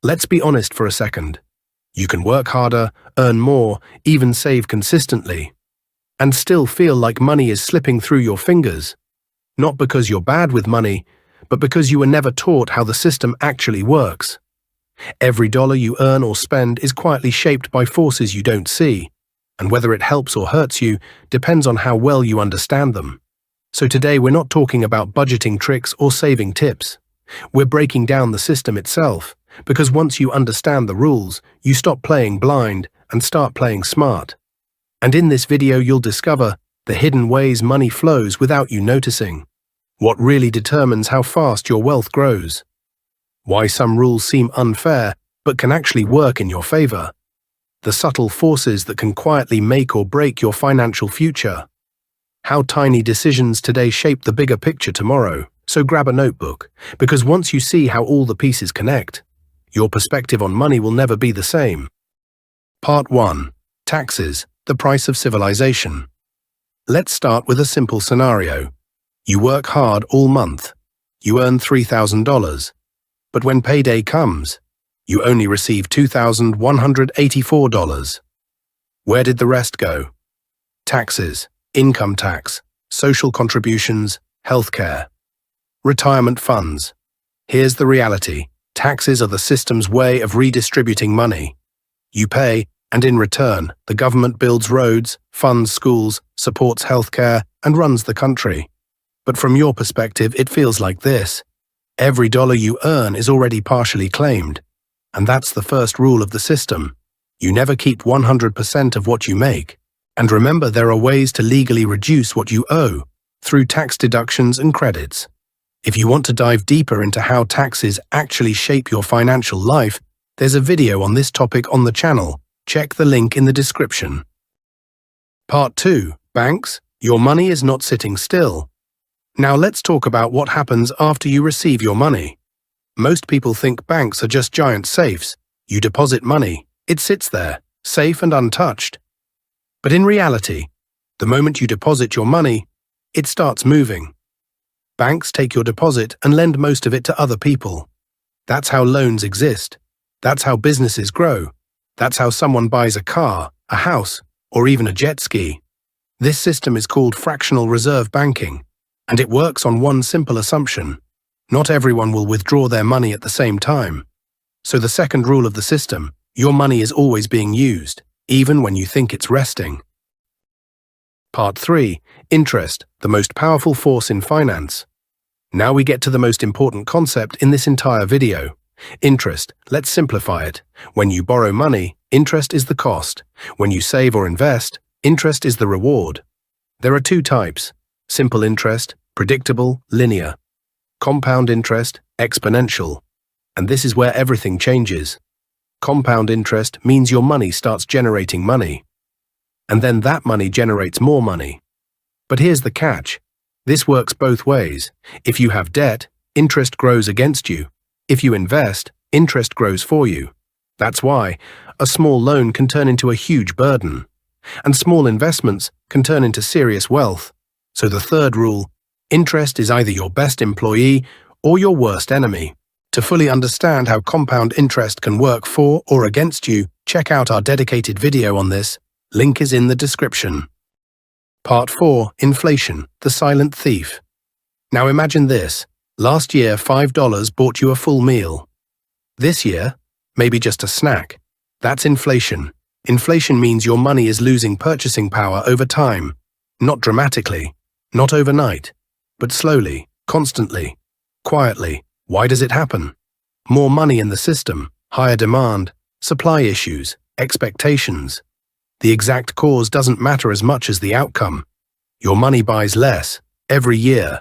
Let's be honest for a second. You can work harder, earn more, even save consistently, and still feel like money is slipping through your fingers. Not because you're bad with money, but because you were never taught how the system actually works. Every dollar you earn or spend is quietly shaped by forces you don't see, and whether it helps or hurts you depends on how well you understand them. So today we're not talking about budgeting tricks or saving tips. We're breaking down the system itself, because once you understand the rules, you stop playing blind and start playing smart. And in this video you'll discover the hidden ways money flows without you noticing, what really determines how fast your wealth grows, why some rules seem unfair but can actually work in your favor, the subtle forces that can quietly make or break your financial future, how tiny decisions today shape the bigger picture tomorrow. So grab a notebook, because once you see how all the pieces connect, your perspective on money will never be the same. Part 1. Taxes, the price of civilization. Let's start with a simple scenario. You work hard all month. You earn $3,000. But when payday comes, you only receive $2,184. Where did the rest go? Taxes, income tax, social contributions, healthcare, retirement funds. Here's the reality. Taxes are the system's way of redistributing money. You pay, and in return, the government builds roads, funds schools, supports healthcare, and runs the country. But from your perspective, it feels like this. Every dollar you earn is already partially claimed. And that's the first rule of the system. You never keep 100% of what you make. And remember, there are ways to legally reduce what you owe, through tax deductions and credits. If you want to dive deeper into how taxes actually shape your financial life, there's a video on this topic on the channel. Check the link in the description. Part 2. Banks, your money is not sitting still. Now let's talk about what happens after you receive your money. Most people think banks are just giant safes. You deposit money, it sits there, safe and untouched. But in reality, the moment you deposit your money, it starts moving. Banks take your deposit and lend most of it to other people. That's how loans exist. That's how businesses grow. That's how someone buys a car, a house, or even a jet ski. This system is called fractional reserve banking, and it works on one simple assumption. Not everyone will withdraw their money at the same time. So the second rule of the system, your money is always being used, even when you think it's resting. Part 3. Interest, the most powerful force in finance. Now we get to the most important concept in this entire video. Interest, let's simplify it. When you borrow money, interest is the cost. When you save or invest, interest is the reward. There are two types: simple interest, predictable, linear; compound interest, exponential. And this is where everything changes. Compound interest means your money starts generating money. And then that money generates more money. But here's the catch. This works both ways. If you have debt, interest grows against you. If you invest, interest grows for you. That's why a small loan can turn into a huge burden, and small investments can turn into serious wealth. So the third rule, interest is either your best employee or your worst enemy. To fully understand how compound interest can work for or against you, check out our dedicated video on this. Link is in the description. Part 4. Inflation, the silent thief. Now imagine this. Last year, $5 bought you a full meal. This year, maybe just a snack. That's inflation. Inflation means your money is losing purchasing power over time. Not dramatically, not overnight, but slowly, constantly, quietly. Why does it happen? More money in the system, higher demand, supply issues, expectations. The exact cause doesn't matter as much as the outcome. Your money buys less every year.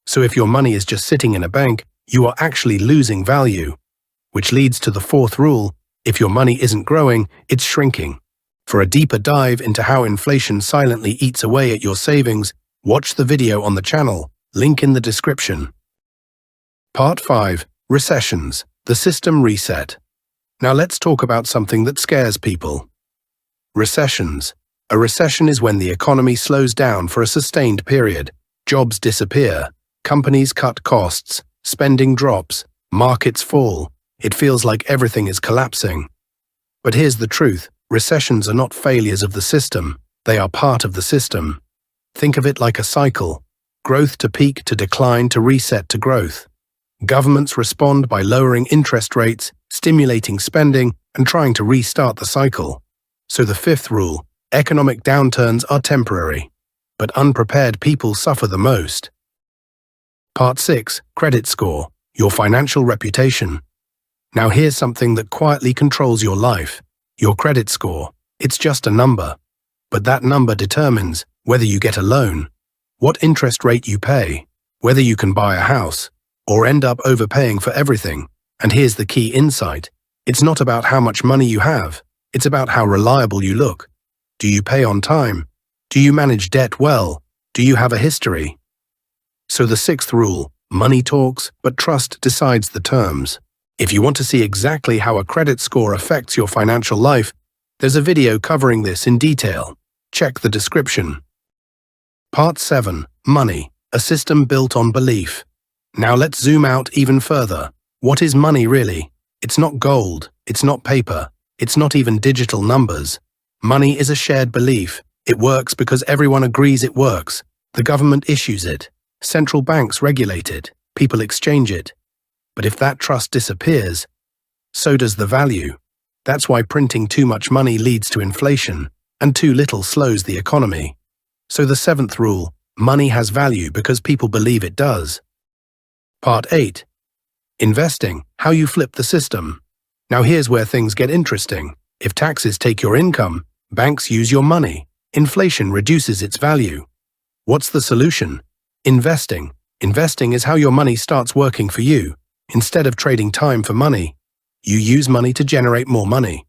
So if your money is just sitting in a bank, you are actually losing value. Which leads to the fourth rule: if your money isn't growing, it's shrinking. For a deeper dive into how inflation silently eats away at your savings, watch the video on the channel, link in the description. Part 5. Recessions, the system reset. Now let's talk about something that scares people. Recessions. A recession is when the economy slows down for a sustained period. Jobs disappear, companies cut costs, spending drops, markets fall, It feels like everything is collapsing. But here's the truth. Recessions are not failures of the system. They are part of the system. Think of it like a cycle. Growth to peak, to decline, to reset, to growth. Governments respond by lowering interest rates, stimulating spending, and trying to restart the cycle. So the fifth rule, economic downturns are temporary, but unprepared people suffer the most. Part 6, credit score, your financial reputation. Now here's something that quietly controls your life. Your credit score. It's just a number. But that number determines whether you get a loan, what interest rate you pay, whether you can buy a house, or end up overpaying for everything. And here's the key insight. It's not about how much money you have. It's about how reliable you look. Do you pay on time? Do you manage debt well? Do you have a history? So the sixth rule, money talks, but trust decides the terms. If you want to see exactly how a credit score affects your financial life, there's a video covering this in detail. Check the description. Part 7, money, a system built on belief. Now let's zoom out even further. What is money really? It's not gold, it's not paper, it's not even digital numbers. Money is a shared belief. It works because everyone agrees it works. The government issues it. Central banks regulate it. People exchange it. But if that trust disappears, so does the value. That's why printing too much money leads to inflation, and too little slows the economy. So the seventh rule, money has value because people believe it does. Part 8. Investing, how you flip the system. Now here's where things get interesting. If taxes take your income, banks use your money. Inflation reduces its value. What's the solution? Investing. Investing is how your money starts working for you. Instead of trading time for money, you use money to generate more money.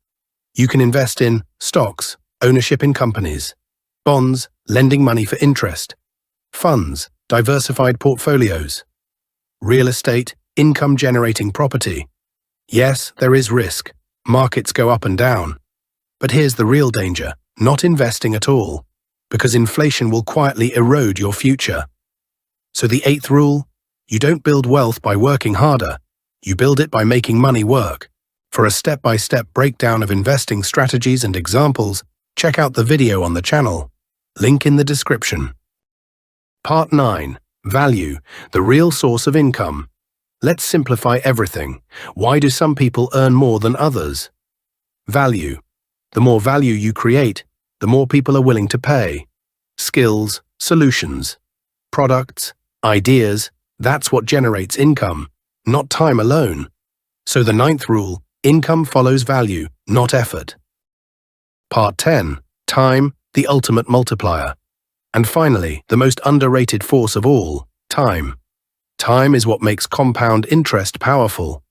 You can invest in stocks, ownership in companies, bonds, lending money for interest, funds, diversified portfolios, real estate, income-generating property. Yes, there is risk. Markets go up and down. But here's the real danger, not investing at all, because inflation will quietly erode your future. So the eighth rule, you don't build wealth by working harder. You build it by making money work. For a step-by-step breakdown of investing strategies and examples, check out the video on the channel. Link in the description. Part 9. Value, the real source of income. Let's simplify everything. Why do some people earn more than others? Value. The more value you create, the more people are willing to pay. Skills, solutions, products, ideas, that's what generates income, not time alone. So the ninth rule, income follows value, not effort. Part 10. Time, the ultimate multiplier. And finally, the most underrated force of all, time. Time is what makes compound interest powerful.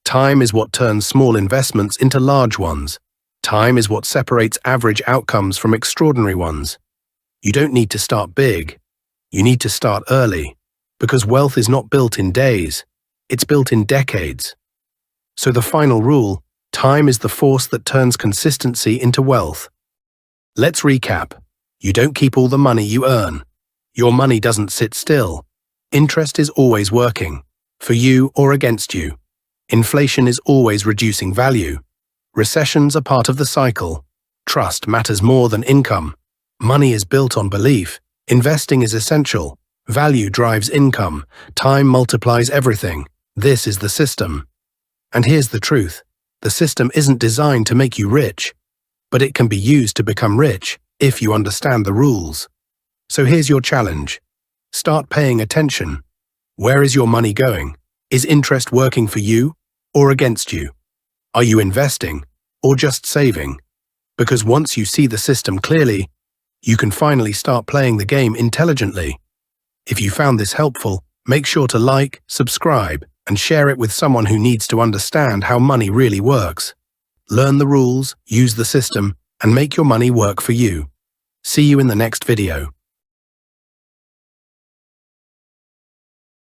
Time is what turns small investments into large ones. Time is what separates average outcomes from extraordinary ones. You don't need to start big. You need to start early, because wealth is not built in days. It's built in decades. So the final rule, time is the force that turns consistency into wealth. Let's recap. You don't keep all the money you earn. Your money doesn't sit still. Interest is always working, for you or against you. Inflation is always reducing value. Recessions are part of the cycle. Trust matters more than income. Money is built on belief. Investing is essential. Value drives income. Time multiplies everything. This is the system. And here's the truth. The system isn't designed to make you rich, but it can be used to become rich if you understand the rules. So here's your challenge. Start paying attention. Where is your money going? Is interest working for you or against you? Are you investing or just saving? Because once you see the system clearly, you can finally start playing the game intelligently. If you found this helpful, make sure to like, subscribe, and share it with someone who needs to understand how money really works. Learn the rules, use the system, and make your money work for you. See you in the next video.